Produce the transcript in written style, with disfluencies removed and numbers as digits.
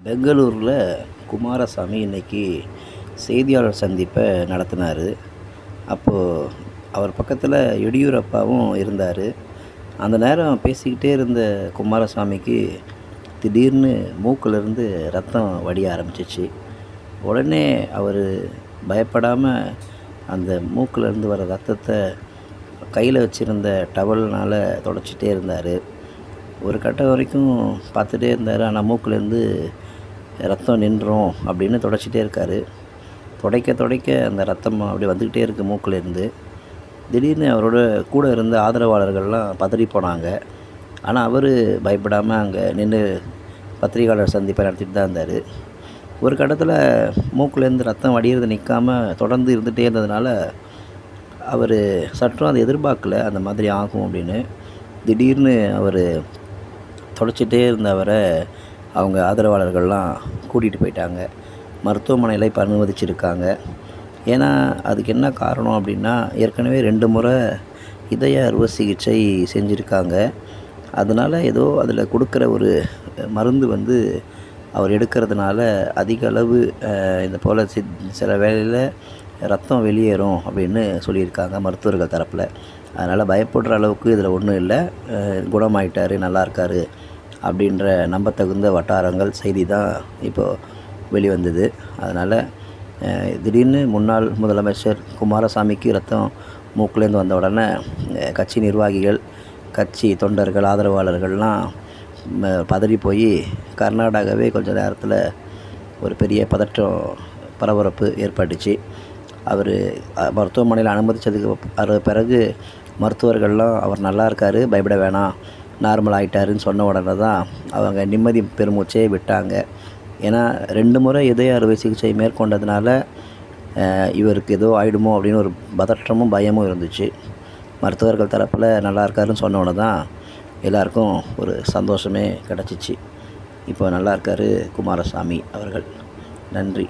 பெங்களூரில் குமாரசாமி இன்னைக்கு செய்தியாளர் சந்திப்பை நடத்தினார். அப்போது அவர் பக்கத்தில் எடியூரப்பாவும் இருந்தார். அந்த நேரம் பேசிக்கிட்டே இருந்த குமாரசாமிக்கு திடீர்னு மூக்கிலேருந்து ரத்தம் வடிய ஆரம்பிச்சிச்சு. உடனே அவர் பயப்படாமல் அந்த மூக்கிலேருந்து வர ரத்தத்தை கையில் வச்சுருந்த டவல்னால் தொடச்சிட்டே இருந்தார். ஒரு கட்டம் வரைக்கும் பார்த்துட்டே இருந்தார். ஆனால் மூக்கிலேருந்து ரத்தம் நின்றோம் அப்படின்னு தொடச்சிட்டே இருக்கார். துடைக்க அந்த ரத்தம் அப்படி வந்துக்கிட்டே இருக்குது மூக்கிலேருந்து. திடீர்னு அவரோட கூட இருந்த ஆதரவாளர்கள்லாம் பதறி போனாங்க. ஆனால் அவர் பயப்படாமல் அங்கே நின்று பத்திரிகையாளர் சந்திப்பை நடத்திட்டு தான் இருந்தார். ஒரு கட்டத்தில் மூக்கிலேருந்து ரத்தம் வடிகிறது நிற்காமல் தொடர்ந்து இருந்துகிட்டே இருந்ததுனால அவர் சற்றும் அதை எதிர்பார்க்கல அந்த மாதிரி ஆகும் அப்படின்னு. திடீர்னு அவர் தொடச்சிட்டே இருந்த அவரை அவங்க ஆதரவாளர்கள்லாம் கூட்டிகிட்டு போயிட்டாங்க. மருத்துவமனையில் இப்போ அனுமதிச்சிருக்காங்க. ஏன்னா அதுக்கு என்ன காரணம் அப்படின்னா, ஏற்கனவே 2 முறை இதய அறுவை சிகிச்சை செஞ்சுருக்காங்க. அதனால் ஏதோ அதில் கொடுக்குற ஒரு மருந்து அவர் எடுக்கிறதுனால அதிக அளவு இந்த போல் சில வேளையில் ரத்தம் வெளியேறும் அப்படின்னு சொல்லியிருக்காங்க மருத்துவர்கள் தரப்பில். அதனால் பயப்படுற அளவுக்கு இதில் ஒன்றும் இல்லை, குணமாயிட்டார், நல்லா இருக்கார் அப்படின்ற நம்பத்தகுந்த வட்டாரங்கள் செய்தி தான் இப்போது வெளிவந்தது. அதனால் திடீர்னு முன்னாள் முதலமைச்சர் குமாரசாமிக்கு ரத்தம் மூக்கிலேருந்து வந்த உடனே கட்சி நிர்வாகிகள், கட்சி தொண்டர்கள், ஆதரவாளர்கள்லாம் பதறி போய் கர்நாடகாவே கொஞ்சம் நேரத்தில் ஒரு பெரிய பதற்றம், பரபரப்பு ஏற்பட்டுச்சு. அவர் மருத்துவமனையில் அனுமதித்ததுக்கு பிறகு மருத்துவர்கள்லாம் அவர் நல்லா இருக்கார், பயப்பட வேணாம், நார்மல் ஆகிட்டாருன்னு சொன்ன உடனே தான் அவங்க நிம்மதி பெருமூச்சே விட்டாங்க. ஏன்னா 2 முறை இதய அறுவை சிகிச்சை மேற்கொண்டதுனால இவருக்கு ஏதோ ஆகிடுமோ அப்படின்னு ஒரு பதற்றமும் பயமும் இருந்துச்சு. மருத்துவர்கள் தரப்பில் நல்லா இருக்காருன்னு சொன்ன உடனே தான் எல்லாருக்கும் ஒரு சந்தோஷமே கிடச்சிச்சு. இப்போ நல்லா இருக்கார் குமாரசாமி அவர்கள். நன்றி.